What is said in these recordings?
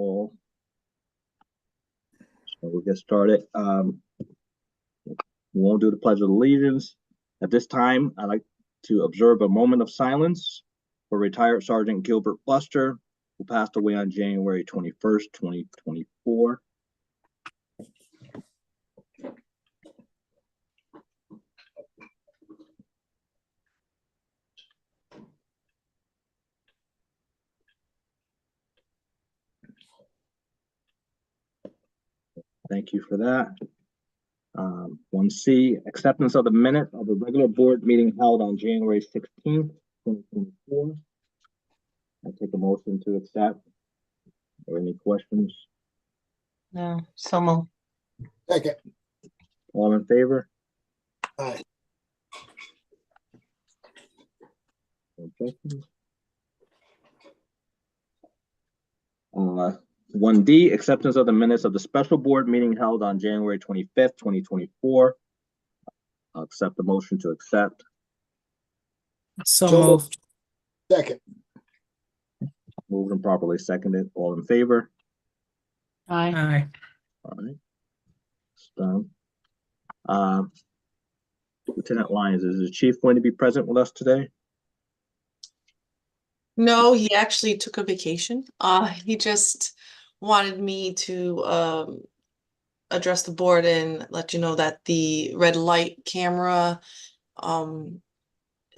call. So we'll get started. We won't do the Pledge of Allegiance. At this time, I'd like to observe a moment of silence for retired Sergeant Gilbert Buster, who passed away on January 21st, 2024. Thank you for that. 1C, acceptance of the minute of the regular board meeting held on January 16th, 2024. I take a motion to accept. Or any questions? No, so moved. Second. All in favor? Aye. Objections? 1D, acceptance of the minutes of the special board meeting held on January 25th, 2024. I'll accept the motion to accept. So moved. Second. Moved and properly seconded. All in favor? Aye. All right. It's done. Lieutenant Lyons, is the chief going to be present with us today? No, he actually took a vacation. He just wanted me to address the board and let you know that the red light camera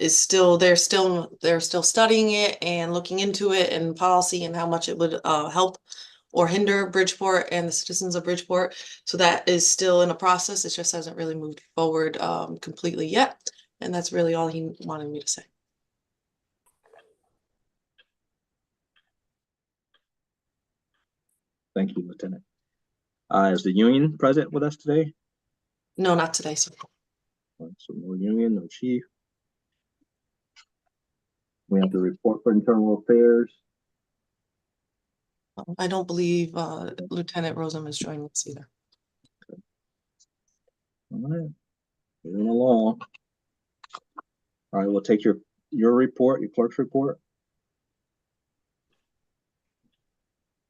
is still they're still studying it and looking into it and policy and how much it would help or hinder Bridgeport and the citizens of Bridgeport. So that is still in a process. It just hasn't really moved forward completely yet. And that's really all he wanted me to say. Thank you, Lieutenant. Is the union present with us today? No, not today, sir. So no union, no chief. We have the report for internal affairs. I don't believe Lieutenant Rosam is joining us either. All right, moving along. All right, we'll take your report, your clerk's report.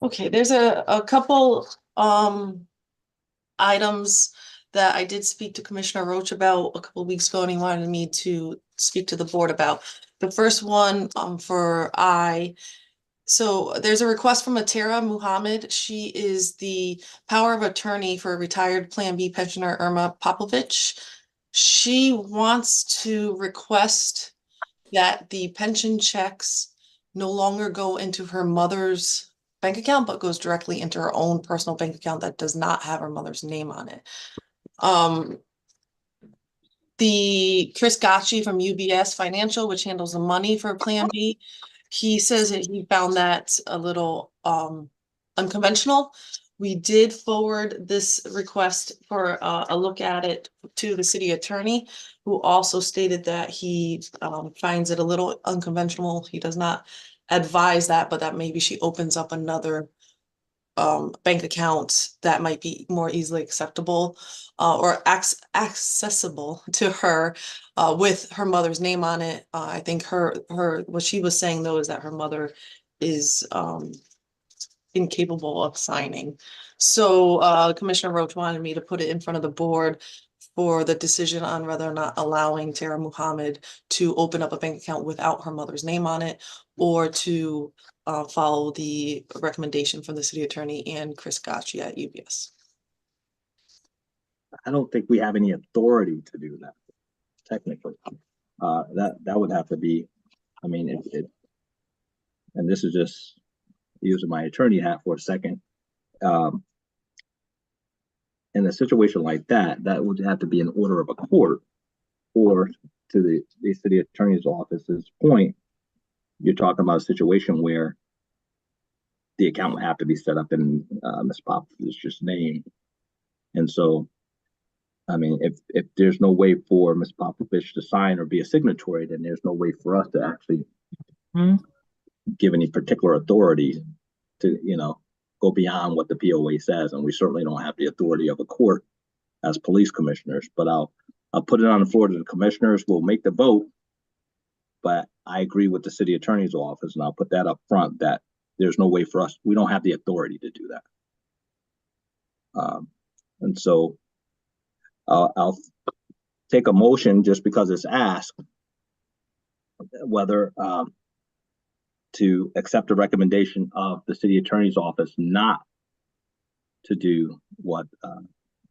Okay, there's a couple items that I did speak to Commissioner Roach about a couple of weeks ago, and he wanted me to speak to the board about. The first one so there's a request from Atara Muhammad. She is the power of attorney for retired Plan B pensioner Irma Popovich. She wants to request that the pension checks no longer go into her mother's bank account, but goes directly into her own personal bank account that does not have her mother's name on it. The Chris Gacci from UBS Financial, which handles the money for Plan B, he says that he found that a little unconventional. We did forward this request for a look at it to the city attorney, who also stated that he finds it a little unconventional. He does not advise that, but that maybe she opens up another bank account that might be more easily acceptable or accessible to her with her mother's name on it. I think her what she was saying though is that her mother is incapable of signing. So Commissioner Roach wanted me to put it in front of the board for the decision on whether or not allowing Tara Muhammad to open up a bank account without her mother's name on it, or to follow the recommendation from the city attorney and Chris Gacci at UBS. I don't think we have any authority to do that, technically. That would have to be, I mean, and this is just using my attorney hat for a second. In a situation like that, that would have to be an order of a court, or to the city attorney's office's point, you're talking about a situation where the account would have to be set up in Ms. Popovich's name. And so, I mean, if there's no way for Ms. Popovich to sign or be a signatory, then there's no way for us to actually give any particular authority to, you know, go beyond what the POA says. And we certainly don't have the authority of a court as police commissioners. But I'll put it on the floor to the commissioners. We'll make the vote. But I agree with the city attorney's office, and I'll put that up front, that there's no way for us, we don't have the authority to do that. And so I'll take a motion just because it's asked, whether to accept a recommendation of the city attorney's office not to do what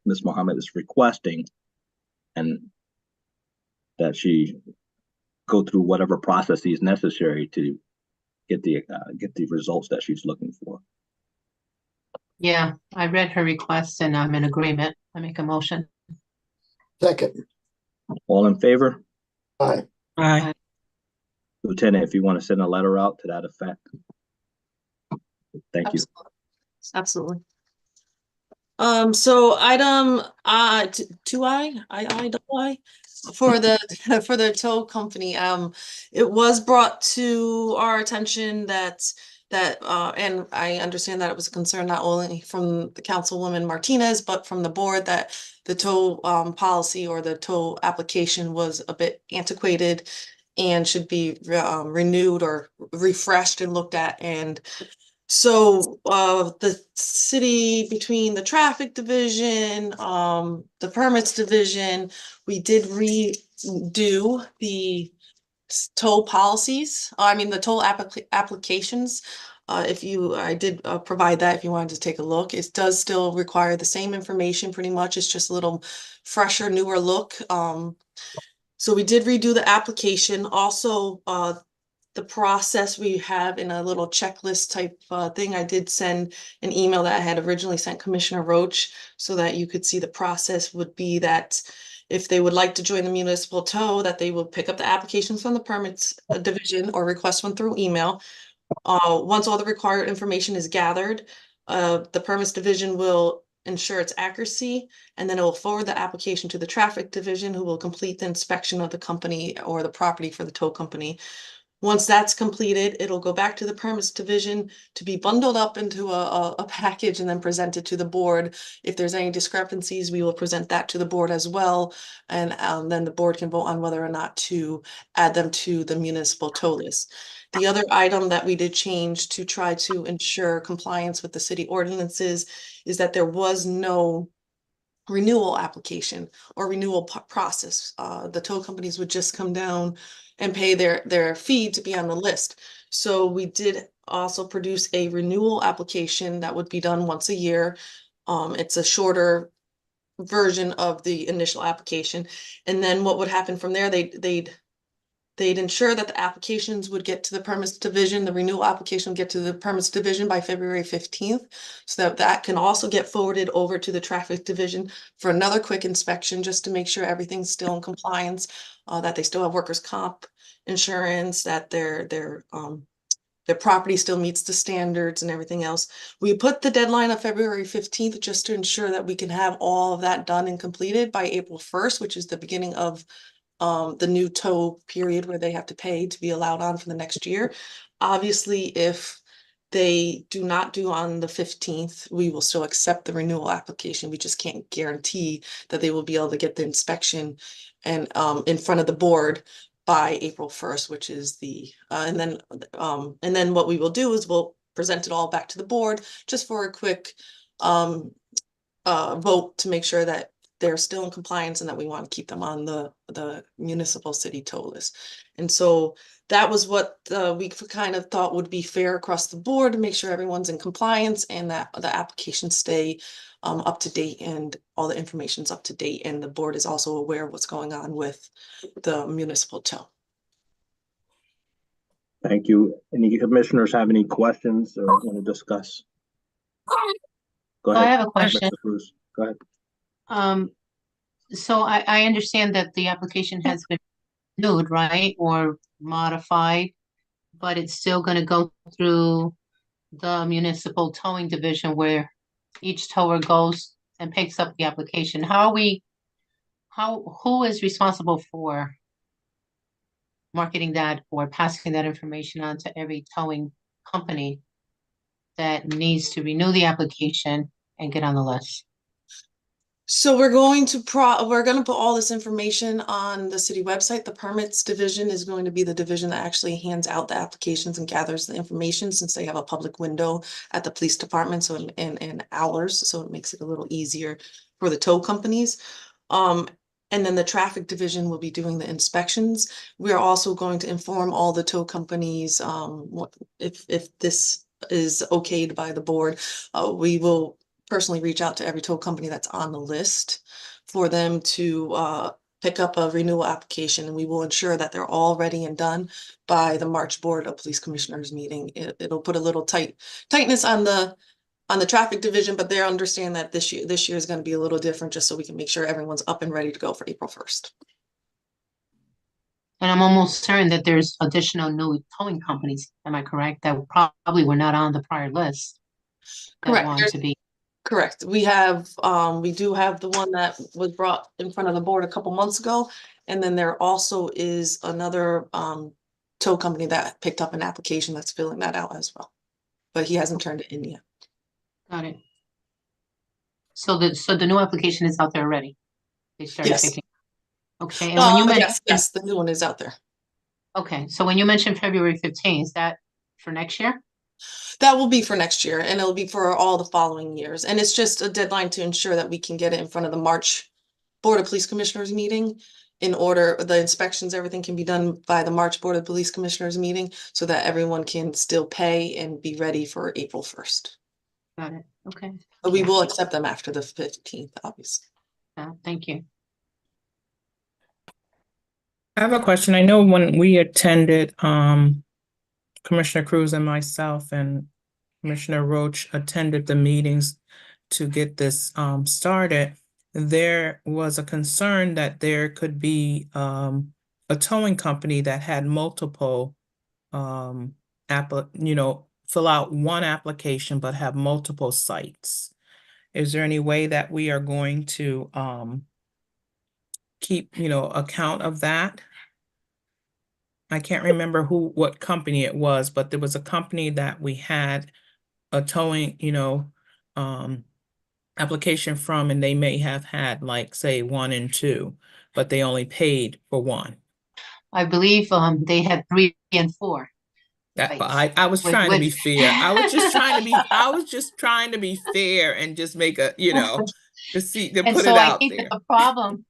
Ms. Mohammed is requesting, and that she go through whatever processes necessary to get the results that she's looking for. Yeah, I read her request and I'm in agreement. I make a motion. Second. All in favor? Aye. Aye. Lieutenant, if you want to send a letter out to that effect. Thank you. Absolutely. So item double I for the tow company. It was brought to our attention that and I understand that it was a concern not only from the Councilwoman Martinez, but from the board, that the tow policy or the tow application was a bit antiquated and should be renewed or refreshed and looked at. And so the city, between the traffic division, the permits division, we did redo the toll policies. I mean, the toll applications. I did provide that if you wanted to take a look. It does still require the same information pretty much. It's just a little fresher, newer look. So we did redo the application. Also, the process we have in a little checklist type thing. I did send an email that I had originally sent Commissioner Roach, so that you could see the process would be that if they would like to join the municipal tow, that they will pick up the applications from the permits division or request one through email. Once all the required information is gathered, the permits division will ensure its accuracy, and then it will forward the application to the traffic division, who will complete the inspection of the company or the property for the tow company. Once that's completed, it'll go back to the permits division to be bundled up into a package and then presented to the board. If there's any discrepancies, we will present that to the board as well. And then the board can vote on whether or not to add them to the municipal tow list. The other item that we did change to try to ensure compliance with the city ordinances is that there was no renewal application or renewal process. The tow companies would just come down and pay their fee to be on the list. So we did also produce a renewal application that would be done once a year. It's a shorter version of the initial application. And then what would happen from there, they'd ensure that the applications would get to the permits division, the renewal application would get to the permits division by February 15th, so that can also get forwarded over to the traffic division for another quick inspection, just to make sure everything's still in compliance, that they still have workers' comp insurance, that their property still meets the standards and everything else. We put the deadline of February 15th just to ensure that we can have all of that done and completed by April 1st, which is the beginning of the new tow period where they have to pay to be allowed on for the next year. Obviously, if they do not do on the 15th, we will still accept the renewal application. We just can't guarantee that they will be able to get the inspection and in front of the board by April 1st, which is and then what we will do is we'll present it all back to the board just for a quick vote to make sure that they're still in compliance and that we want to keep them on the municipal city tow list. And so that was what we kind of thought would be fair across the board, to make sure everyone's in compliance and that the applications stay up to date and all the information's up to date, and the board is also aware of what's going on with the municipal tow. Thank you. Any commissioners have any questions or want to discuss? Go ahead. I have a question. Mr. Cruz. Go ahead. So I understand that the application has been renewed, right, or modified, but it's still going to go through the municipal towing division, where each tower goes and picks up the application. Who is responsible for marketing that or passing that information on to every towing company that needs to renew the application and get on the list? So we're going to put all this information on the city website. The permits division is going to be the division that actually hands out the applications and gathers the information, since they have a public window at the police department, so in hours, so it makes it a little easier for the tow companies. And then the traffic division will be doing the inspections. We are also going to inform all the tow companies, if this is okayed by the board. We will personally reach out to every tow company that's on the list for them to pick up a renewal application, and we will ensure that they're all ready and done by the March Board of Police Commissioners meeting. It'll put a little tightness on the traffic division, but they're understand that this year is going to be a little different, just so we can make sure everyone's up and ready to go for April 1st. And I'm almost certain that there's additional new towing companies, am I correct, that probably were not on the prior list that Correct. want to be. Correct. We do have the one that was brought in front of the board a couple months ago. And then there also is another tow company that picked up an application that's filling that out as well. But he hasn't turned it in yet. Got it. So the new application is out there already? They started Yes. taking. Okay, and when you mentioned. Yes, the new one is out there. Okay, so when you mentioned February 15th, is that for next year? That will be for next year, and it'll be for all the following years. And it's just a deadline to ensure that we can get it in front of the March Board of Police Commissioners meeting. In order, the inspections, everything can be done by the March Board of Police Commissioners meeting, so that everyone can still pay and be ready for April 1st. Got it, okay. But we will accept them after the 15th, obviously. Thank you. I have a question. I know when we attended, Commissioner Cruz and myself and Commissioner Roach attended the meetings to get this started, there was a concern that there could be a towing company that had multiple fill out one application but have multiple sites. Is there any way that we are going to keep account of that? I can't remember what company it was, but there was a company that we had a towing, application from, and they may have had like, say, 1 and 2, but they only paid for 1. I believe they had 3 and 4. That, Right. I was trying to be fair. I was just trying to be fair and just make a, to And put so it I out think there. that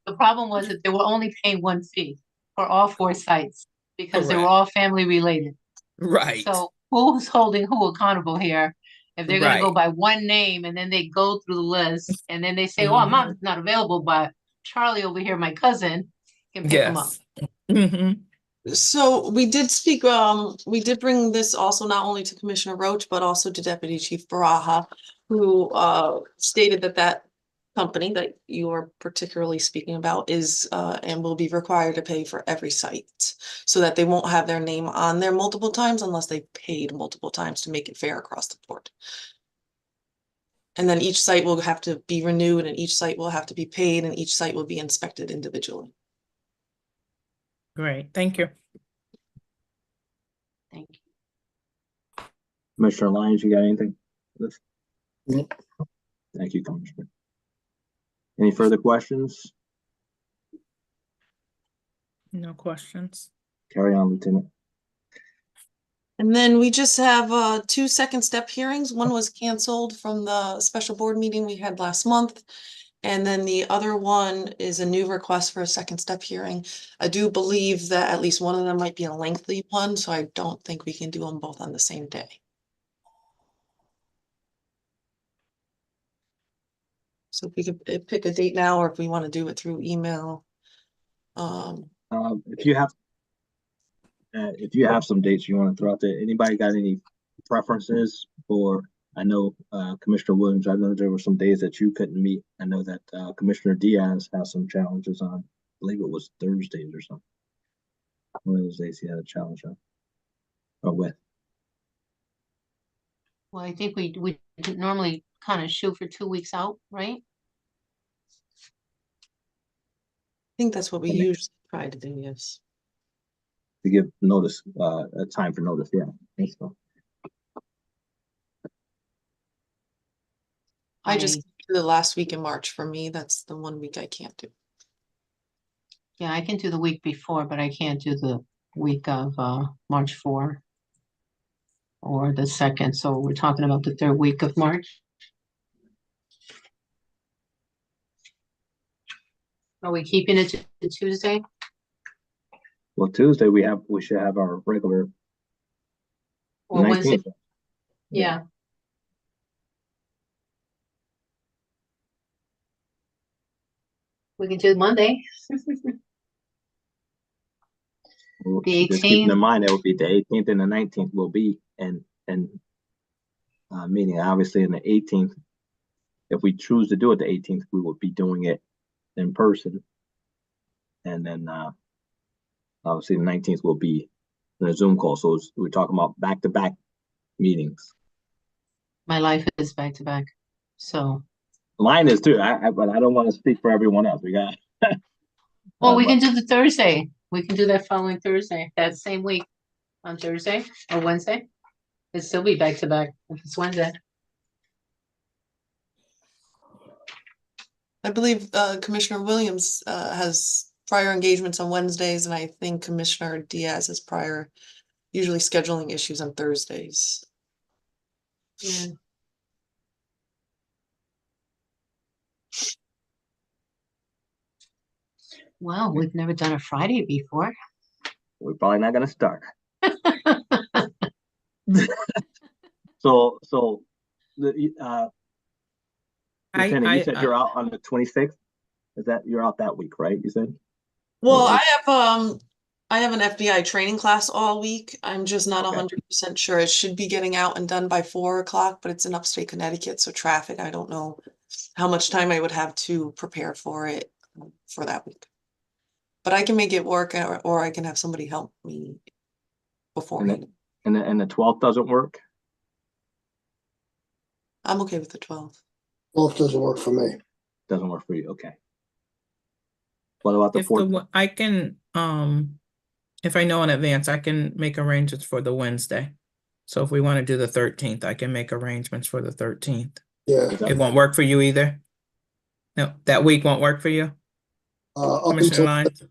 the problem was that they were only paying 1 fee for all 4 sites because they were Correct. all family related. Right. So who's holding who accountable here? If they're gonna go Right. by one name and then they go through the list and then they say, oh, I'm not available, but Charlie over here, my cousin, can pick them up. Yes. So we did we did bring this also not only to Commissioner Roach, but also to Deputy Chief Baraha, who stated that company that you are particularly speaking about is and will be required to pay for every site, so that they won't have their name on there multiple times unless they paid multiple times to make it fair across the board. And then each site will have to be renewed, and each site will have to be paid, and each site will be inspected individually. Great. Thank you. Thank you. Commissioner Lyons, you got anything? Nope. Thank you, Commissioner. Any further questions? No questions. Carry on, Lieutenant. And then we just have 2 second step hearings. One was canceled from the special board meeting we had last month. And then the other one is a new request for a second step hearing. I do believe that at least one of them might be a lengthy one, so I don't think we can do them both on the same day. So if we could pick a date now, or if we want to do it through email. If you have some dates you want to throw out there, anybody got any preferences for? I know Commissioner Williams, I know there were some days that you couldn't meet. I know that Commissioner Diaz has some challenges on, I believe it was Thursdays or something. One of those days he had a challenge on or with. Well, I think we normally kind of shoot for 2 weeks out, right? I think that's what we usually try to do, yes. To give notice, a time for notice, yeah. I think so. I just The last week in March for me, that's the one week I can't do. Yeah, I can do the week before, but I can't do the week of March 4 or the 2nd. So we're talking about the 3rd week of March. Are we keeping it to Tuesday? Well, Tuesday we should have our regular Or Wednesday? 19th. Yeah. We can do Monday. Well, The just keeping 18th. in mind, it will be the 18th and the 19th will be and meeting. Obviously, in the 18th, if we choose to do it the 18th, we will be doing it in person. And then obviously the 19th will be in a Zoom call. So we're talking about back-to-back meetings. My life is back to back. So, Mine is too, but I don't want to speak for everyone else. We got. well, we can do the Thursday. We can do that following Thursday, that same week on Thursday or Wednesday. It'd still be back to back if it's Wednesday. I believe Commissioner Williams has prior engagements on Wednesdays, and I think Commissioner Diaz has prior, usually scheduling issues on Thursdays. Yeah. Well, we've never done a Friday before. We're probably not going to start. So the Lieutenant, you said you're out on the 26th. Is that you're out that week, right? You said. Well, I have an FBI training class all week. I'm just not 100% sure. It should be getting out and done by 4 o'clock, but it's in upstate Connecticut, so traffic, I don't know how much time I would have to prepare for it for that week. But I can make it work, or I can have somebody help me beforehand. And the 12th doesn't work? I'm okay with the 12th. 12th doesn't work for me. Doesn't work for you, okay. What about the If 4th? I can, if I know in advance, I can make arrangements for the Wednesday. So if we want to do the 13th, I can make arrangements for the 13th. Yeah. It won't work for you either? No, that week won't work for you? Up Commissioner until Lyons?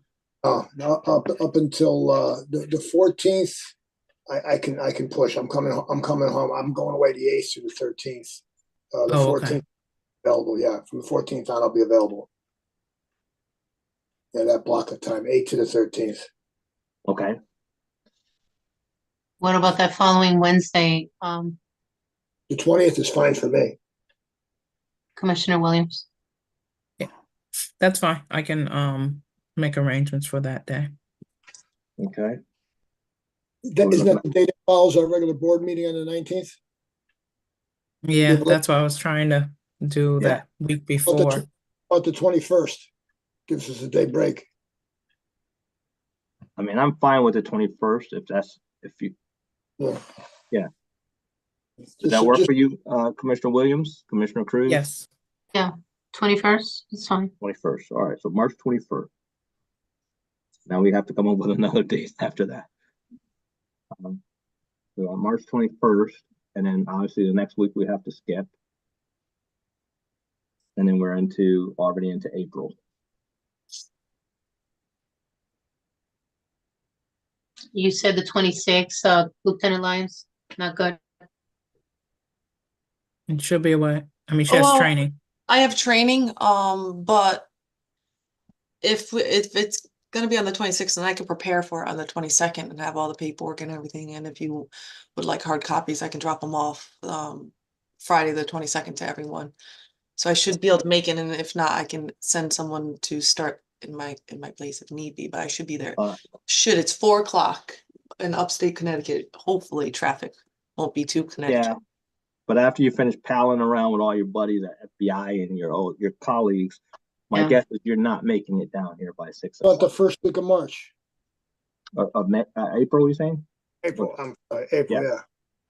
up until the 14th, I can push. I'm coming home. I'm going away the 8th through the 13th. The 14th Okay. available. Yeah, from the 14th on, I'll be available. Yeah, that block of time, 8th to the 13th. Okay. What about that following Wednesday, The 20th is fine for me. Commissioner Williams? That's fine. I can make arrangements for that day. Okay. Isn't that the day that follows our regular board meeting on the 19th? Yeah, Yeah, that's why I was trying to do Yeah. that week before. About the 21st. Gives us a day break. I mean, I'm fine with the 21st if you. Yeah. Does that work for you, Commissioner Williams, Commissioner Cruz? Yes. 21st, it's fine. 21st. All right. So March 21st. Now we have to come up with another date after that. So on March 21st, and then obviously the next week we have to skip. And then we're already into April. You said the 26th, Lieutenant Lyons, not good. It should be away. I mean, she has Well, training. I have training, but if it's gonna be on the 26th, then I can prepare for it on the 22nd and have all the paperwork and everything. And if you would like hard copies, I can drop them off Friday the 22nd to everyone. So I should be able to make it, and if not, I can send someone to start in my place if need be. But I should be there. It's 4 o'clock in upstate Connecticut. Hopefully, traffic won't be too connected. Yeah. But after you finish palling around with all your buddies at FBI and your colleagues, my guess is you're not making it down here by 6 About the o'clock. first week of March. Of April, you saying? April. April. Yeah.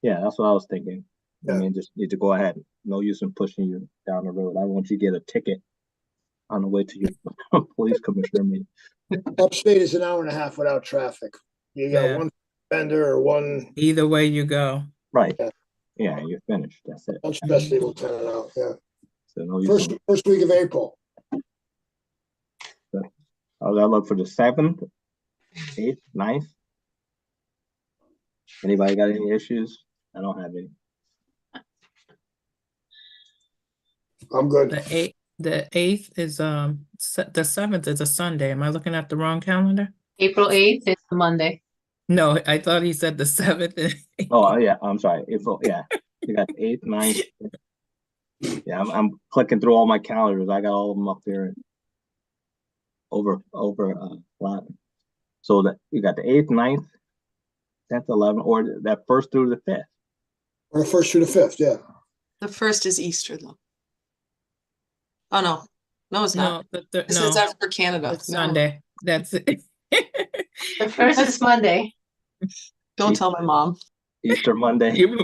Yeah, that's what I was thinking. Yeah. I mean, just need to go ahead. No use in pushing you down the road. I want you to get a ticket on the way to your police commissioner meeting. Upstate is an hour and a half without traffic. You got Yeah. one vendor or one Either way you go. Right. Yeah. Yeah, you're finished. That's it. specialty lieutenant out. Yeah. So no use. First week of April. I'll look for the 7th, 8th, 9th. Anybody got any issues? I don't have any. I'm good. The 8th is the 7th is a Sunday. Am I looking at the wrong calendar? April 8th is a Monday. No, I thought he said the 7th. Oh yeah, I'm sorry. April, yeah. You got 8th, 9th. Yeah, I'm clicking through all my calendars. I got all of them up there. Over flat. So that you got the 8th, 9th, 10th, 11th, or that 1st through the 5th. Or the 1st through the 5th, yeah. The 1st is Easter though. Oh, no. No, it's not. No, This no, is that for Canada. it's No. Sunday. That's it. The 1st is Monday. Don't tell my mom. Easter Monday. You-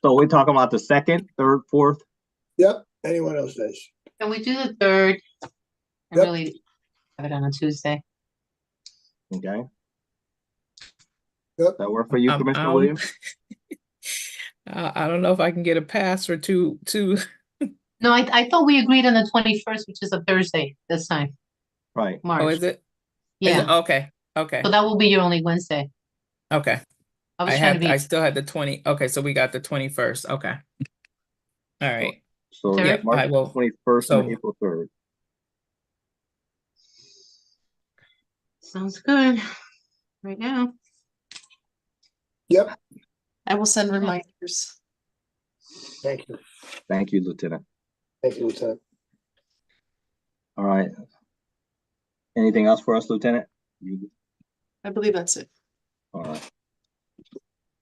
So we're talking about the 2nd, 3rd, 4th. Yep, any one of those days. Can we do the 3rd? I Yep. really have it on a Tuesday. Okay. Yep. That work for you, Commissioner Williams? I don't know if I can get a pass for two. No, I thought we agreed on the 21st, which is a Thursday this time, Right. March. Oh, is it? Yeah, Okay. Okay. so that will be your only Wednesday. Okay. I was trying to I be, still had the 20. Okay, so we got the 21st. Okay. All right. So Third? yeah, March I will- 21st so- and April 3rd. sounds good right now. Yep, I will send reminders. thank you. Thank you, Lieutenant. Thank you, Lieutenant. All right. Anything else for us, Lieutenant? You, I believe that's it. all right.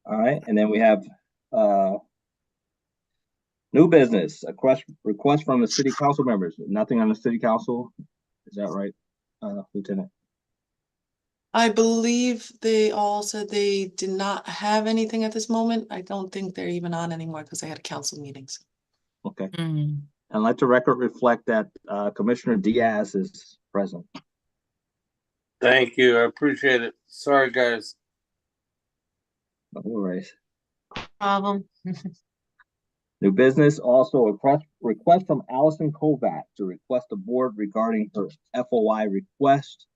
All right, and then we have new business, a request from the city council members. Nothing on the city council. Is that right, Lieutenant? I believe they all said they did not have anything at this moment. I don't think they're even on anymore because they had council meetings. Okay. Mm. And let the record reflect that Commissioner Diaz is present. Thank you. I appreciate it. Sorry, guys. No worries. Problem. New business, also a request from Allison Kovac to request the board regarding her FOI request.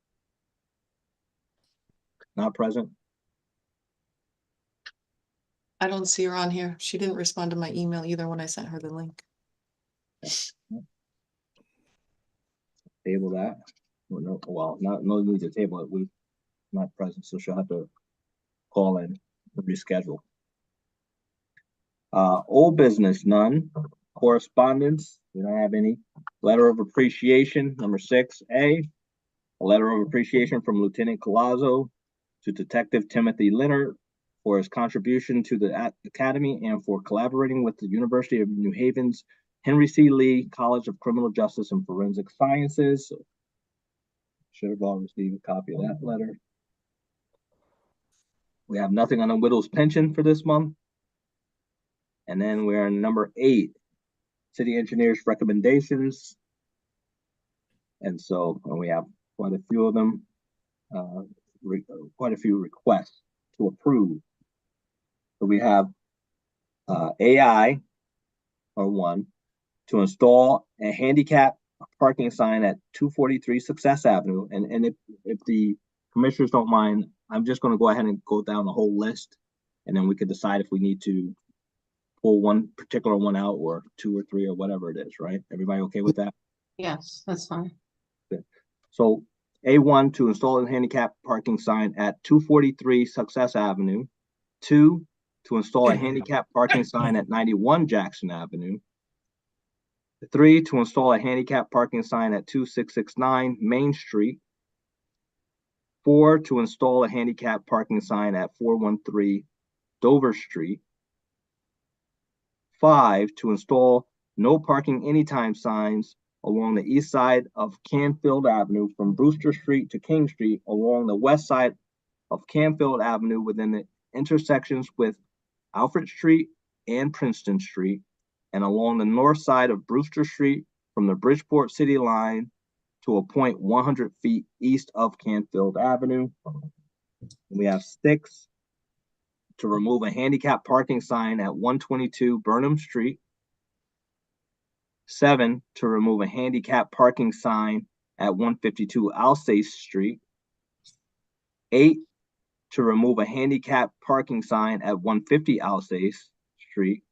Not present. I don't see her on here. She didn't respond to my email either when I sent her the link. Table that. Well, no need to table it. We're not present, so she'll have to call in and reschedule. Old business, none. Correspondence, we don't have any. Letter of appreciation, number 6A. A letter of appreciation from Lieutenant Colazzo to Detective Timothy Leonard for his contribution to the Academy and for collaborating with the University of New Haven's Henry C. Lee College of Criminal Justice and Forensic Sciences. Should have all received a copy of that letter. We have nothing on the widow's pension for this month. And then we're on number 8, city engineer's recommendations. And so we have quite a few of them, quite a few requests to approve. So we have AI, or 1, to install a handicap parking sign at 243 Success Avenue. And if the commissioners don't mind, I'm just going to go ahead and go down the whole list, and then we could decide if we need to pull one particular one out, or 2 or 3 or whatever it is, right? Everybody okay with that? Yes, that's fine. So A1, to install a handicap parking sign at 243 Success Avenue. 2, to install a handicap parking sign at 91 Jackson Avenue. 3, to install a handicap parking sign at 2669 Main Street. 4, to install a handicap parking sign at 413 Dover Street. 5, to install no parking anytime signs along the east side of Canfield Avenue from Brewster Street to King Street, along the west side of Canfield Avenue within the intersections with Alfred Street and Princeton Street, and along the north side of Brewster Street from the Bridgeport City line to a point 100 feet east of Canfield Avenue. We have 6, to remove a handicap parking sign at 122 Burnham Street. 7, to remove a handicap parking sign at 152 Alsace Street. 8, to remove a handicap parking sign at 150 Alsace Street.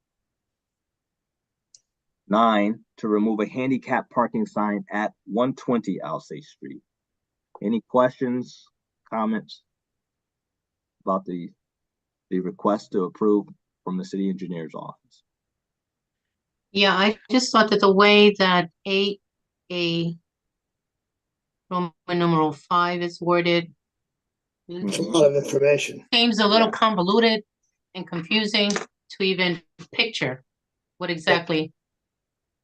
9, to remove a handicap parking sign at 120 Alsace Street. Any questions, comments about the request to approve from the city engineer's office? Yeah, I just thought that the way that 8A Roman numeral 5 is worded It's a lot of information. seems a little Yeah. convoluted and confusing to even picture what exactly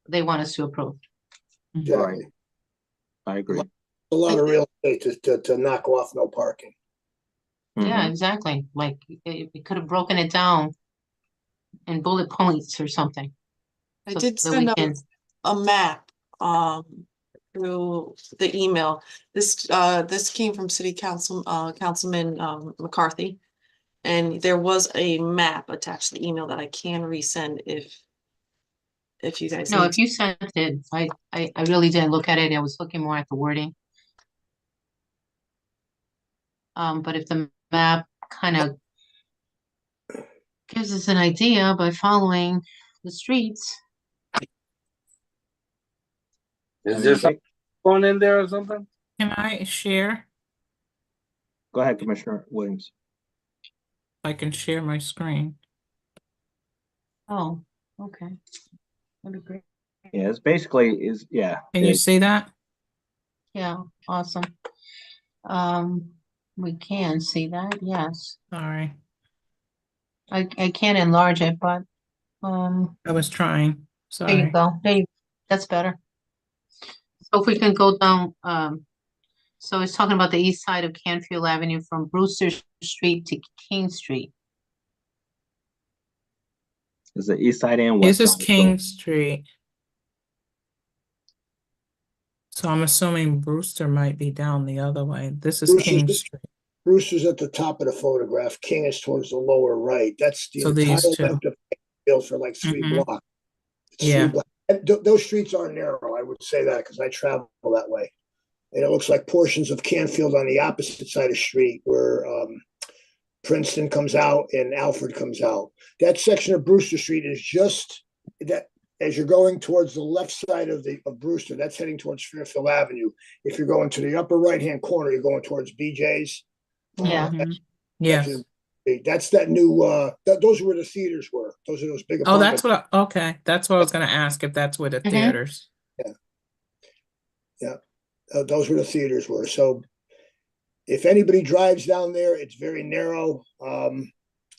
they want us to approve. Exactly. I agree. A lot of real estate to knock off no parking. Yeah, Mhm. exactly. Like it could have broken it down in bullet points or something. I so did that we send can- a map, through the email. This came from City Council, Councilman, McCarthy. And there was a map attached to the email that I can resend if you guys No, need. if you sent it, I really didn't look at it. I was looking more at the wording. But if the map kind of gives us an idea by following the streets. Is there some phone in there or something? Can I share? Go ahead, Commissioner Williams. I can share my screen. Oh, okay. That'd be great. Yeah, it's basically yeah. Can you see that? Yeah, awesome. We can see that, yes. Sorry, I can't enlarge it, but, I was trying. there you Sorry. go. That's better. So if we can go down, so it's talking about the east side of Canfield Avenue from Brewster Street to King Street. It's the east side and west This is side. King Street. So I'm assuming Brewster might be down the other way. This is Brewster's King the- Street. Brewster's at the top of the photograph. King is towards the lower right. That's the So entire these two. length of Canfield for like 3 Mhm. blocks. It's Yeah. 3 blocks. And those streets are narrow. I would say that because I travel that way. And it looks like portions of Canfield on the opposite side of the street where Princeton comes out and Alfred comes out. That section of Brewster Street is just that as you're going towards the left side of Brewster, that's heading towards Fairfield Avenue. If you're going to the upper right-hand corner, you're going towards BJ's. Yeah. Mhm. Yes. That's that new, those are where the theaters were. Those are those big Oh, that's apartments. what, okay. That's what I was gonna ask, if that's where the Mhm. theaters. Those were the theaters were. So if anybody drives down there, it's very narrow.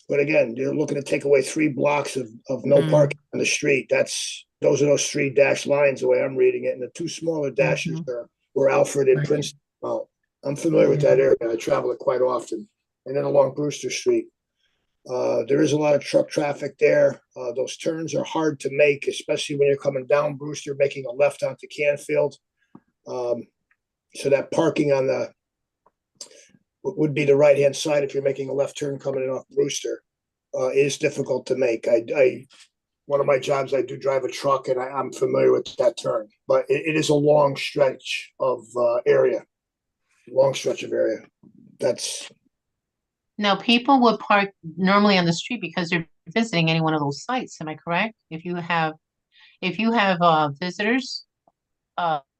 But again, they're looking to take away 3 blocks of no Mm. parking on the street. Those are those 3 dashed lines the way I'm reading it. And the 2 smaller dashes are where Alfred and Right. Princeton come out. I'm familiar with that area. I travel it quite often. And then along Brewster Street. There is a lot of truck traffic there. Those turns are hard to make, especially when you're coming down Brewster, making a left onto Canfield. So that parking on the would be the right-hand side if you're making a left turn coming in off Brewster is difficult to make. One of my jobs, I do drive a truck and I'm familiar with that turn, but it is a long stretch of area. That's Now, people would park normally on the street because they're visiting any one of those sites, am I correct? If you have visitors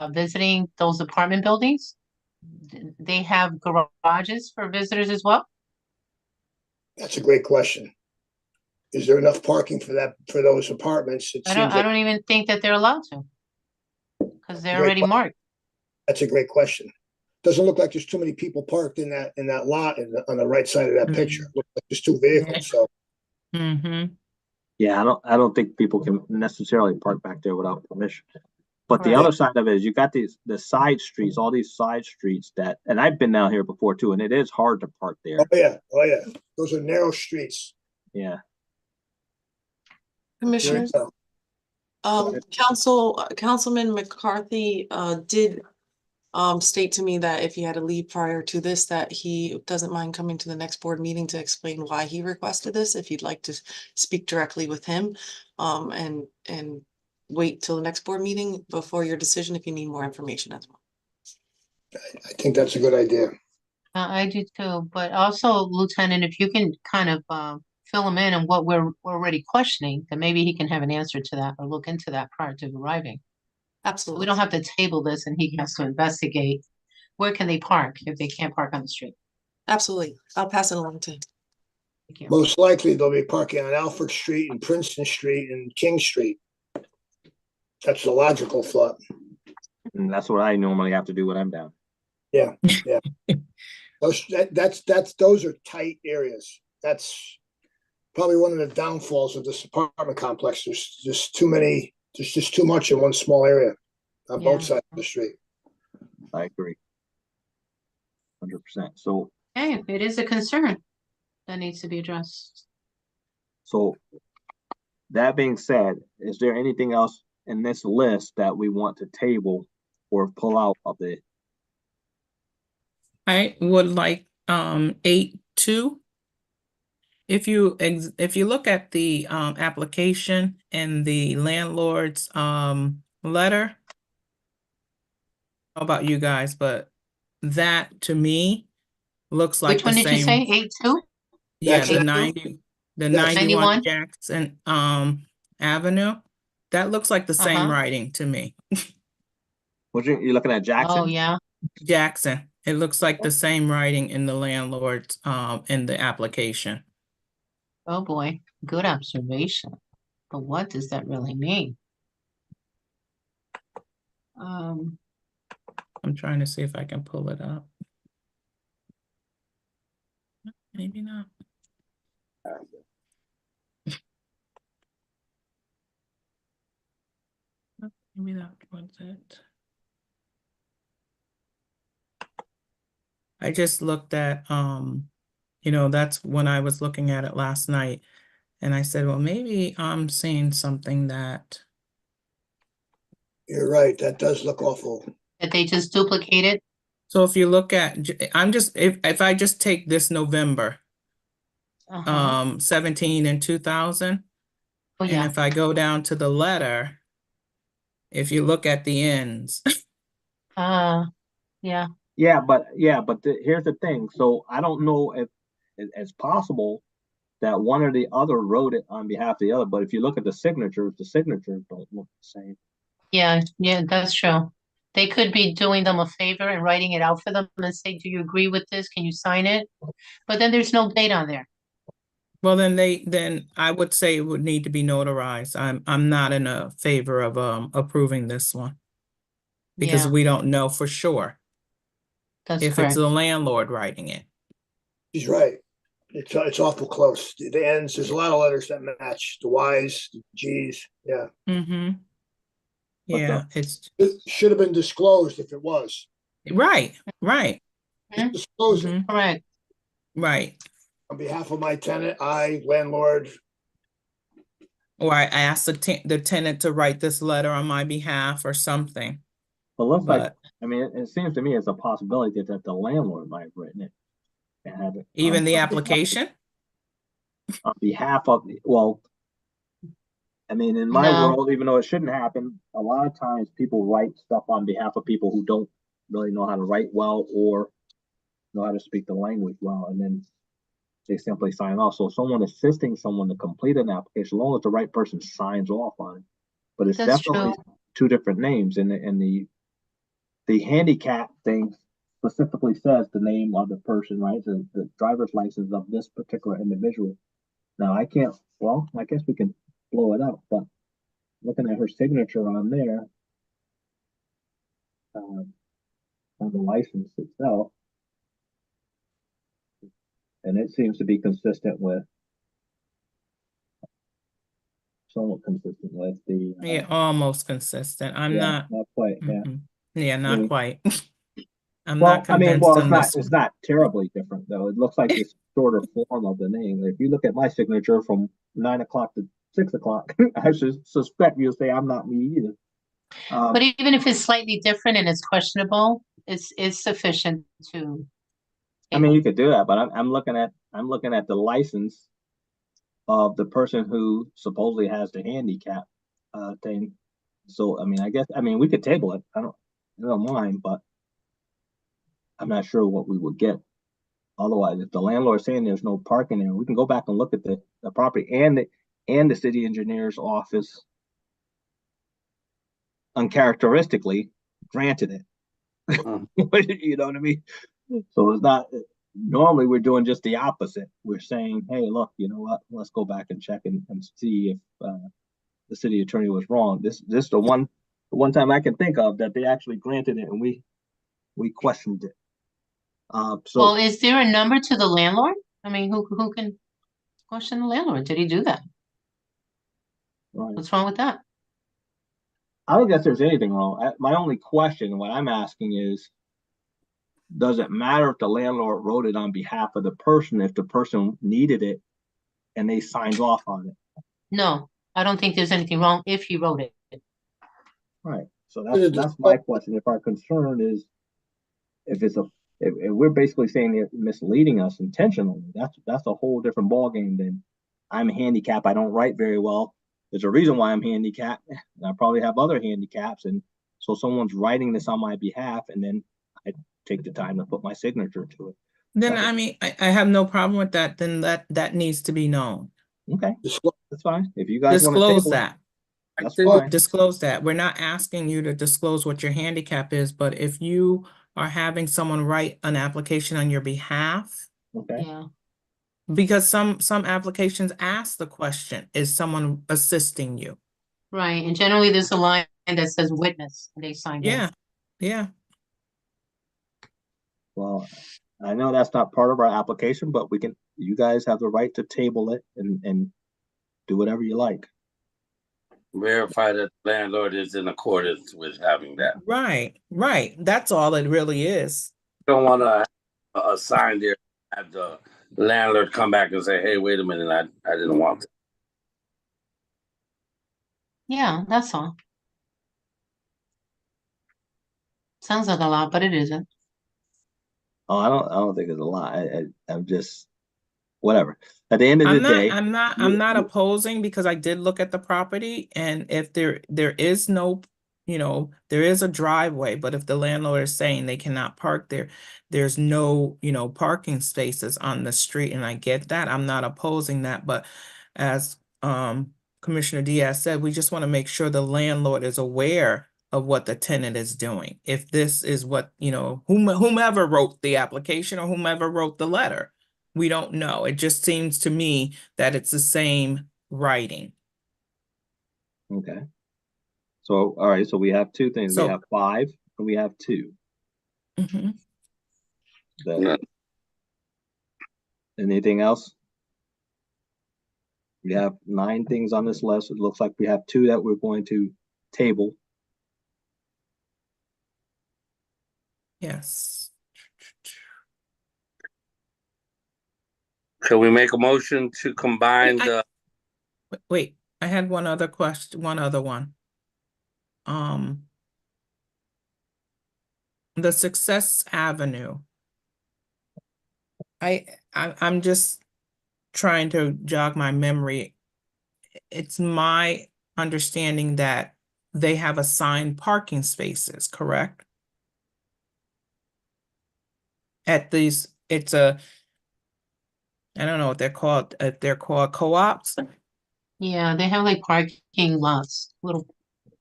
visiting those apartment buildings, they have garages for visitors as well? a great question. Is there enough parking for those apartments? It I seems like don't even think that they're allowed to. Because they're Great already marked. that's a great question. Doesn't look like there's too many people parked in that lot on the right side of that picture. Looks like there's 2 vehicles. So Mm-hmm. Yeah, I don't think people can necessarily park back there without permission. But the Right. other side of it is you got the side streets, all these side streets and I've been down here before too, and it is hard to park there. oh yeah, those are narrow streets. Yeah. Commissioners, Councilman McCarthy, did state to me that if he had to leave prior to this, that he doesn't mind coming to the next board meeting to explain why he requested this, if you'd like to speak directly with him. And wait till the next board meeting before your decision if you need more information as well. I think that's a good idea. I do too, but also Lieutenant, if you can kind of fill him in on what we're already questioning, then maybe he can have an answer to that or look into that prior to arriving. So Absolutely. we don't have to table this and he has to investigate where can they park if they can't park on the street. Absolutely. I'll pass it along to him. Thank you. Most likely they'll be parking on Alfred Street and Princeton Street and King Street. That's the logical thought. And that's what I normally have to do when I'm down. Those are tight areas. That's probably one of the downfalls of this apartment complex. There's just too much in one small area on both Yeah. sides of the street. I agree. 100%. So, Hey, it is a concern that needs to be addressed. so that being said, is there anything else in this list that we want to table or pull out of the? I would like 8.2. If you look at the application and the landlord's letter, how about you guys, but that to me looks like Which one the did you say? same. 8-2? Yeah, Jackson the Avenue? 91 91? Jackson Avenue. That looks like the same Uh-huh. writing to me. What you looking at, Jackson? Oh, yeah. Jackson. It looks like the same writing in the landlord's in the application. Oh, boy. Good observation. But what does that really mean? I'm trying to see if I can pull it up. Maybe not. Maybe that was it. I just looked at, that's when I was looking at it last night. And I said, well, maybe I'm seeing something that, You're right. That does look awful. That they just duplicated? so if you look at, if I just take this November, Uh-huh. 17 and 2000, Oh, and yeah. if I go down to the letter, if you look at the ends, Yeah. Yeah, but here's the thing. So I don't know if it's possible that one or the other wrote it on behalf of the other. But if you look at the signatures don't look the same. Yeah, that's true. They could be doing them a favor and writing it out for them and say, do you agree with this? Can you sign it? But then there's no date on there. well, then I would say it would need to be notarized. I'm not in a favor of approving this one because Yeah, we don't know for sure that's if it's correct. the landlord writing it. He's right. It's awful close. The ends, there's a lot of letters that match. The Y's, the G's. Yeah. Mm-hmm. Yeah, it's It should have been disclosed if it was. right. Mhm. Disclose it. Mhm. Correct. Right. On behalf of my tenant, I, landlord, Or I asked the tenant to write this letter on my behalf or something. But it looks like, But I mean, it seems to me it's a possibility that the landlord might have written it and have it even the application? on behalf of I mean, in my No. world, even though it shouldn't happen, a lot of times people write stuff on behalf of people who don't really know how to write well or know how to speak the language well, and then they simply sign off. So someone assisting someone to complete an application, as long as the right person signs off on it. But it's That's definitely true. two different names, and the handicap thing specifically says the name of the person, right? The driver's license of this particular individual. Now I guess we can blow it up, but looking at her signature on there, on the license itself, and it seems to be somewhat consistent with the. Yeah, almost consistent. I'm Yeah, not. not quite. Yeah. Mhm. Yeah, not Maybe. quite. I'm Well, not I mean, convinced it's on not. this It's one. not terribly different though. It looks like it's shorter form of the name. If you look at my signature from 9 o'clock to 6 o'clock, I should suspect you'll say I'm not me either. But even if it's slightly different and it's questionable, it's sufficient to. I mean, you could do that, but I'm looking at the license of the person who supposedly has the handicap thing, So, I mean, we could table it. I don't mind, but I'm not sure what we would get. Otherwise, if the landlord's saying there's no parking there, we can go back and look at the property and the city engineer's office uncharacteristically granted it. You know what I mean? So it's not, normally we're doing just the opposite. We're saying, hey, look, you know what? Let's go back and check and see if the city attorney was wrong. This the one time I can think of that they actually granted it and we questioned it. Well, So is there a number to the landlord? I mean, who can question the landlord? Did he do that? right. What's wrong with that? I don't guess there's anything wrong. My only question, what I'm asking is, does it matter if the landlord wrote it on behalf of the person if the person needed it and they signed off on it? No, I don't think there's anything wrong if he wrote it. Right. So Yeah, that's my question. If our concern is if we're basically saying they're misleading us intentionally, that's a whole different ballgame than I'm handicapped. I don't write very well. There's a reason why I'm handicapped. And I probably have other handicaps, and so someone's writing this on my behalf, and then I take the time to put my signature to it. Then, That's I mean, I have no problem with that. Then that needs to be known. okay. Disclose- That's fine. If you guys want to Disclose table it, that. that's fine. Disclose that. We're not asking you to disclose what your handicap is, but if you are having someone write an application on your behalf, Okay. Yeah, because some applications ask the question, is someone assisting you? right. And generally there's a line that says witness, and they signed in. Yeah, yeah. Well, I know that's not part of our application, but you guys have the right to table it and do whatever you like. Verify that the landlord is in accordance with having that. Right. That's all it really is. Don't want to assign there, have the landlord come back and say, hey, wait a minute, I didn't want to. Yeah, that's all. Sounds like a lot, but it isn't. Oh, I don't think it's a lot. I'm just whatever. At the end of the day, I'm not opposing, because I did look at the property, and if there is no, there is a driveway, but if the landlord is saying they cannot park there, there's no, parking spaces on the street, and I get that. I'm not opposing that, but as Commissioner Diaz said, we just want to make sure the landlord is aware of what the tenant is doing. If this is what, whomever wrote the application or whomever wrote the letter. We don't know. It just seems to me that it's the same writing. okay. So all right, so we have two things. We So- have 5 and we have 2. Mhm. Yeah. Anything else? We have 9 things on this list. It looks like we have 2 that we're going to table. Yes. Can we make a motion to combine the, Wait, I had one other question, one other one. The Success Avenue. I'm just trying to jog my memory. It's my understanding that they have assigned parking spaces, correct? At these, I don't know what they're called. They're called co-ops. Yeah, they have like parking lots, little.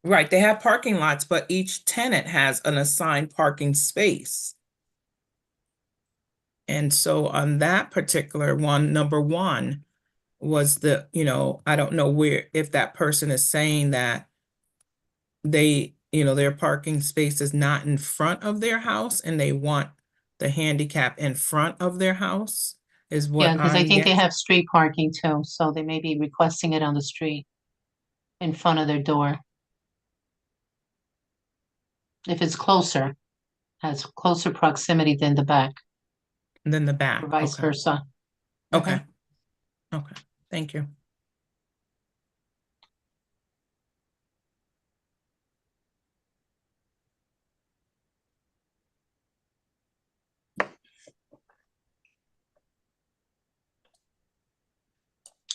Right, they have parking lots, but each tenant has an assigned parking space. And so on that particular one, number 1 was I don't know if that person is saying that their parking space is not in front of their house and they want the handicap in front of their house is what Yeah, because I I'm think they guessing. have street parking too, so they may be requesting it on the street in front of their door. If it's closer, has closer proximity than the back, Then the back. or vice Okay. versa. Okay. Okay. Thank you.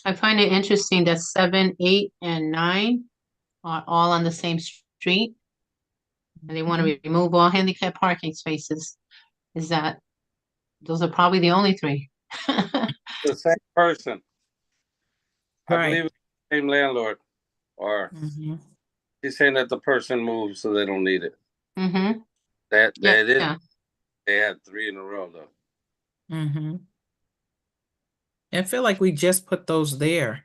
I find it interesting that 7, 8, and 9 are all on the same street. And they want to remove all handicap parking spaces. Those are probably the only three. The same person. I Right. believe it's the same landlord. Or Mhm. he's saying that the person moved so they don't need it. Mm-hmm. That Yeah, it is. yeah. They had 3 in a row though. Mm-hmm. I feel like we just put those there.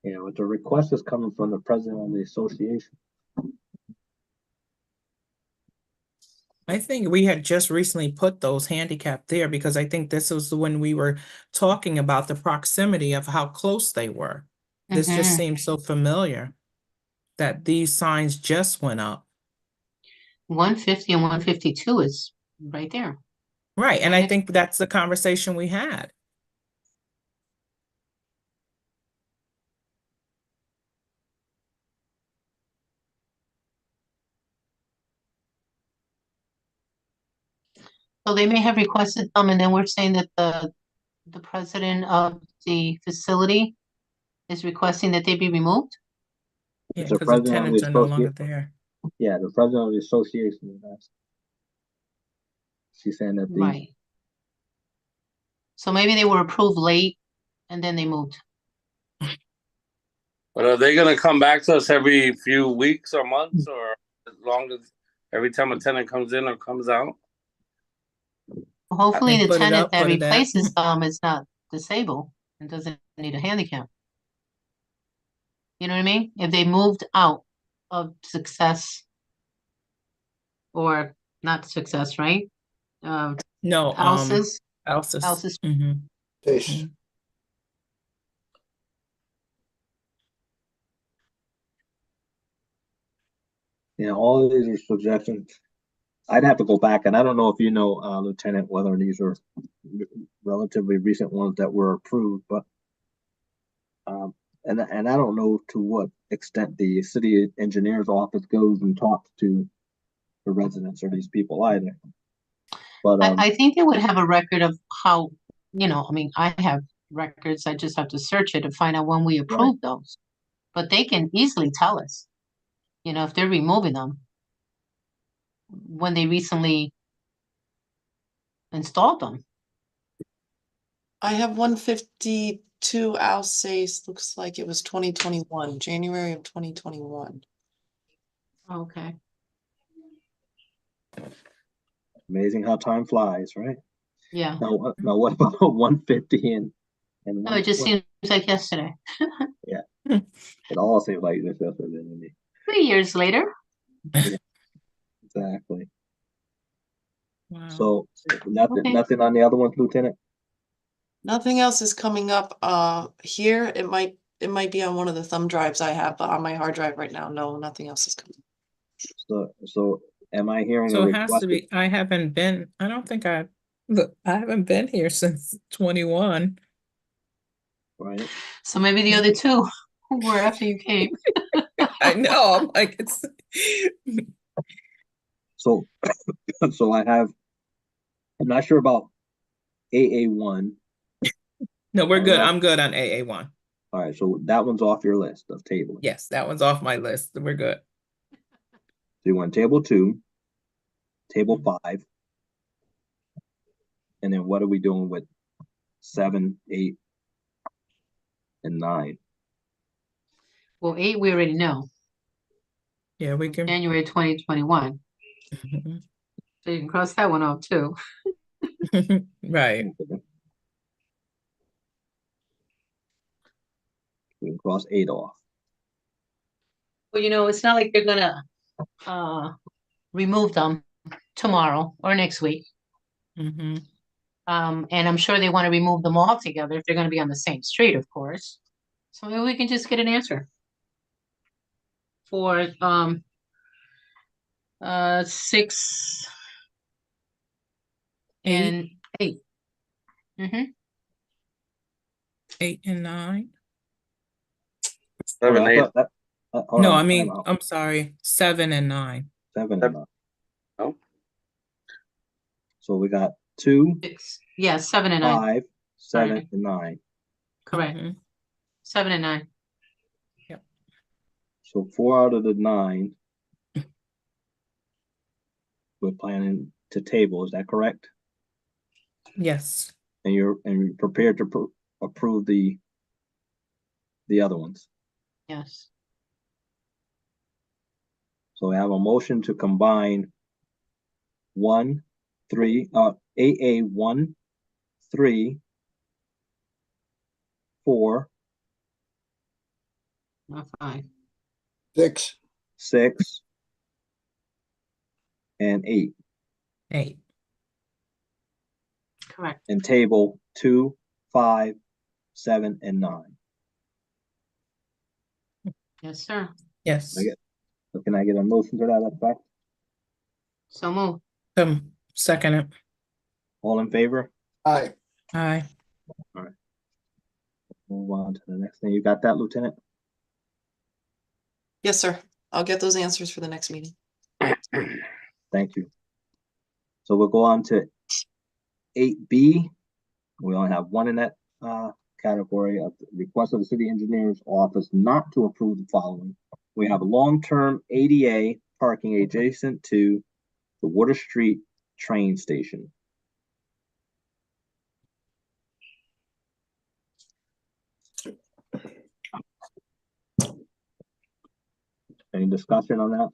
You know, the request is coming from the president of the association. I think we had just recently put those handicapped there because I think this was when we were talking about the proximity of how close they were. This just Mhm. seems so familiar that these signs just went up. 150 and 152 is right there. Right, and I Right. think that's the conversation we had. So they may have requested them, and then we're saying that the president of the facility is requesting that they be removed? Yeah, It's the because the president of the tenants are no longer association. there. Yeah, the president of the association is asking. She's saying that these, Right. So maybe they were approved late and then they moved. But are they gonna come back to us every few weeks or months, or as long as every time a tenant comes in or comes out? Hopefully And the put it tenant up, that put it down. replaces them is not disabled and doesn't need a handicap. You know what I mean? If they moved out of Success or not Success, right? No, Houses, houses. houses. Mhm. Peace. you know, all of these are suggestions. I'd have to go back, and I don't know if you know, Lieutenant, whether these are relatively recent ones that were approved, but and I don't know to what extent the city engineer's office goes and talks to the residents or these people either. But I think they would have a record of how, I mean, I have records, I just have to search it to find out when we approved those. But they can easily tell us, if they're removing them when they recently installed them. I have 152 Alsace, looks like it was 2021, January of 2021. Okay. amazing how time flies, right? Yeah. Now what about 150 and No, it just 120? seems like yesterday. It all seems like this yesterday to me. 3 years later. Exactly. Wow. So nothing, Okay. nothing on the other ones, Lieutenant. Nothing else is coming up here. It might be on one of the thumb drives I have, but on my hard drive right now, no, nothing else is coming. So am I hearing a So it has to request? be, I haven't been been here since 21. Right. So maybe the other two were after you came. I know, I'm like, it's, So so I'm not sure about AA1. no, we're I don't good. know. I'm good on AA1. All right, so that one's off your list of tabling. Yes, that one's off my list. We're good. So you want table 2, table 5, and then what are we doing with 7, 8, and 9? Well, 8 we already know, Yeah, we can. January 2021. Mhm. So you can cross that one off too. Right. We can cross 8 off. Well, it's not like they're gonna remove them tomorrow or next week. Hmm. And I'm sure they want to remove them all together if they're gonna be on the same street, of course. So maybe we can just get an answer for 6 and 8. 8 and 9. Seven, I eight. thought that, hold No, on, I time mean, out. I'm sorry, 7 and 9. 7 and 9. No. So we got 2, Yeah, 7 and 9, 5, 7, Right. and 9. correct. Mhm. 7 and 9. So 4 out of the 9 we're planning to table. Is that correct? Yes. And you're prepared to approve the other ones. Yes. So I have a motion to combine 1, 3, AA 1, 3, 4, Not 5. 6, 6, and 8, 8. Correct. and table 2, 5, 7, and 9. Yes, sir. Yes. So can I get a motion to that effect? So move. Second it. All in favor? aye. Aye. Move on to the next thing. You got that, Lieutenant? Yes, sir. I'll get those answers for the next meeting. Thank you. So we'll go on to 8B. We only have one in that category of the request of the city engineer's office not to approve the following. We have a long-term ADA parking adjacent to the Water Street train station. Any discussion on that?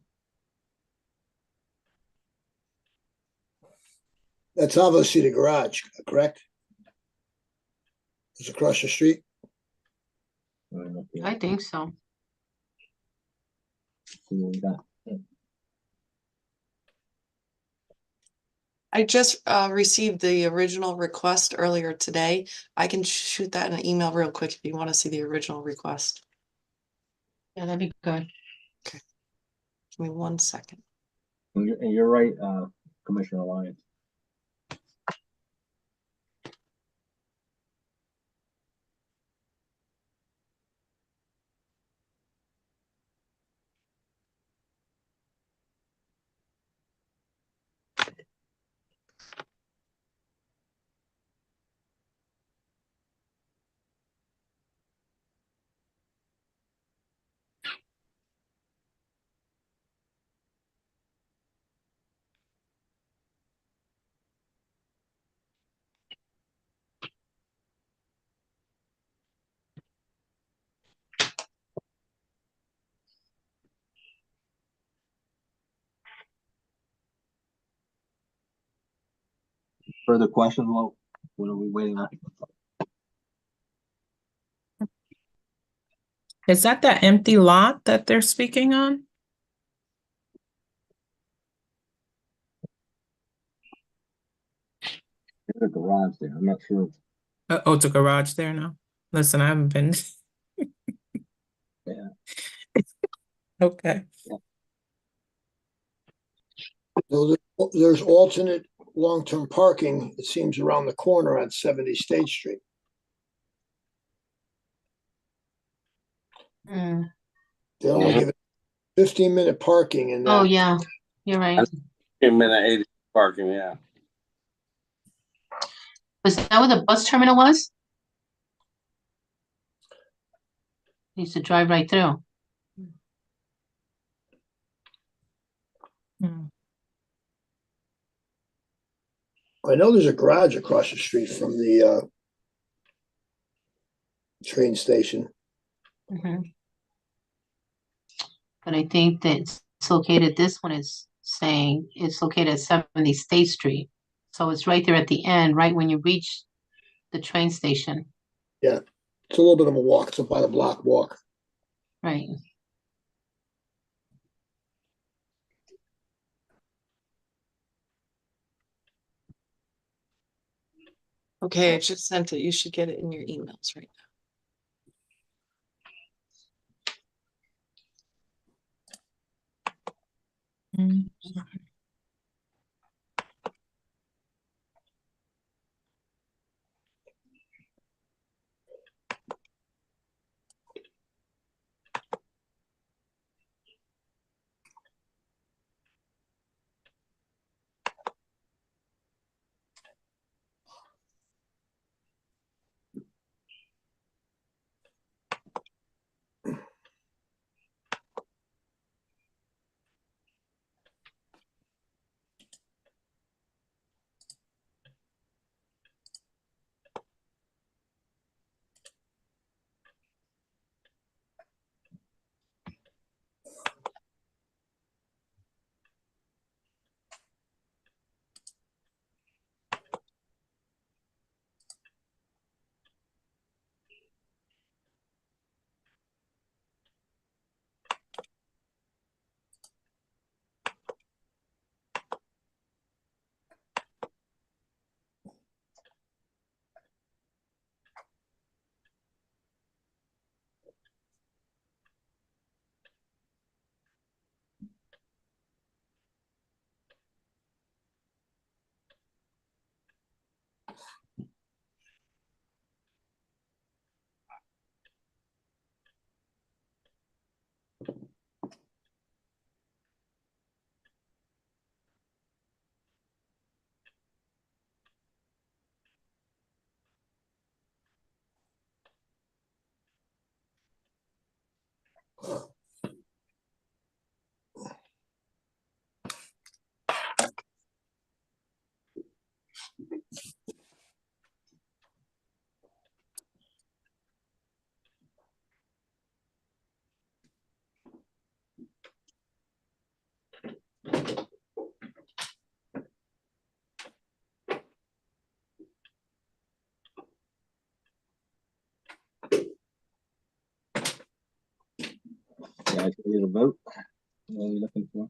That's obviously the garage, correct? It's across the street. I think so. See what we got. I just received the original request earlier today. I can shoot that in an email real quick if you want to see the original request. Yeah, that'd be good. Give me 1 second. And you're right, Commissioner Lyons. Further questions? Well, what are we waiting on? Is that empty lot that they're speaking on? There's a garage there. I'm not sure. Oh, it's a garage there now. Listen, I haven't been. Yeah. Okay. There's alternate long-term parking, it seems, around the corner on 70 State Street. Mm. They only give it 15-minute parking in Oh, that. yeah, you're right. 10-minute 80 parking, yeah. Was that where the bus terminal was? Used to drive right through. Hmm. I know there's a garage across the street from the train station. Mhm. But I think that it's located, this one is saying it's located at 70 State Street. So it's right there at the end, right when you reach the train station, It's a little bit of a walk. It's about a block walk. right? Okay, I just sent it. You should get it in your emails right now. Mm. guys ready to vote? What are we looking for?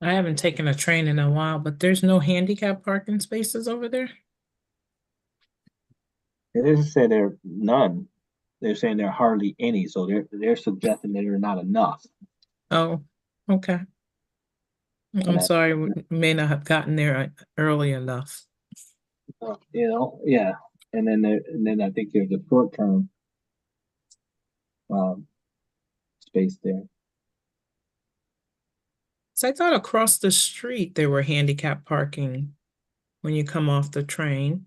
I haven't taken a train in a while, but there's no handicap parking spaces over there? They didn't say there are none. They're saying there are hardly any, so they're suggesting that there are not enough. Oh, okay. I'm that- sorry, we may not have gotten there early enough. You know, yeah. And then I think there's a short term space there. So I thought across the street there were handicap parking when you come off the train.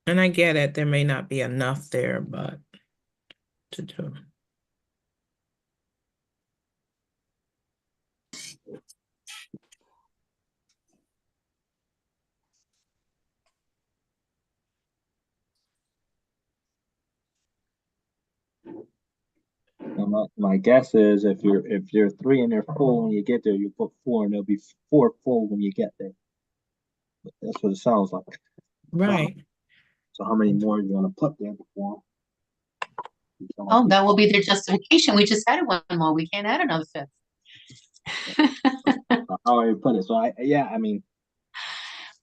And I get it, there may not be enough there, but to do. My guess is if you're 3 and they're full when you get there, you put 4 and there'll be 4 full when you get there. That's what it sounds like. Right. So how many more are you gonna put there before? Oh, that will be their justification. We just added one more. We can't add another fifth. How I put it. So I mean,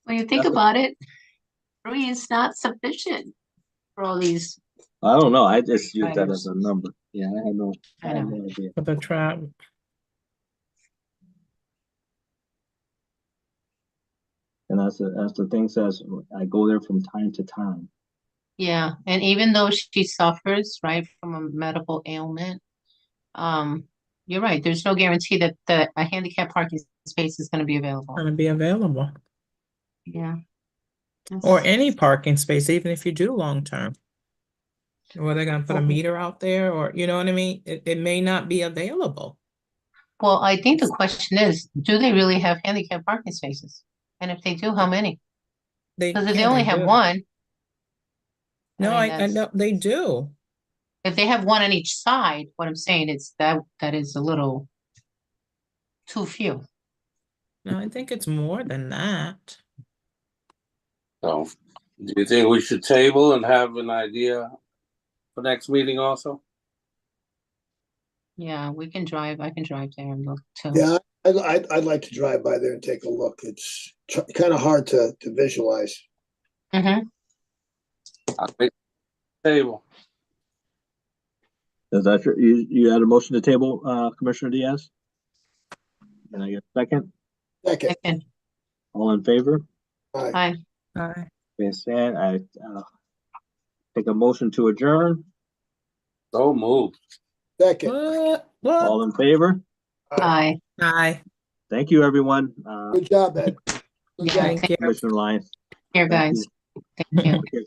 When you think about it, 3 is not sufficient for all these. I don't know. I just used that Items. as a number. Yeah, I had no idea. For the trap. And as the thing says, I go there from time to time. Yeah, and even though she suffers, right, from a medical ailment, you're right, there's no guarantee that a handicap parking space is gonna be available. Gonna be available. Yeah. Or any parking space, even if you do long term. Or they're gonna put a meter out there, or you know what I mean? It may not be available. Well, I think the question is, do they really have handicap parking spaces? And if they do, how many? Because if they only have do. one, No, I mean, I know they do. if they have one on each side, what I'm saying is that is a little too few. No, I think it's more than that. So, do you think we should table and have an idea for next meeting also? Yeah, I can drive there and look too. Yeah, I'd like to drive by there and take a look. It's kind of hard to visualize. Mm-hmm. I'll make the table. Is that you had a motion to table, Commissioner Diaz? Can I get a second? Second, All in favor? aye. Hi. Being said, I take a motion to adjourn. So moved. Second. What? All in favor? Hi. Aye. Thank you, everyone. Good job, Ed. Good Yeah, job. Thank you. Commissioner Lyons. Here, Thank guys. you. Thank you. Okay,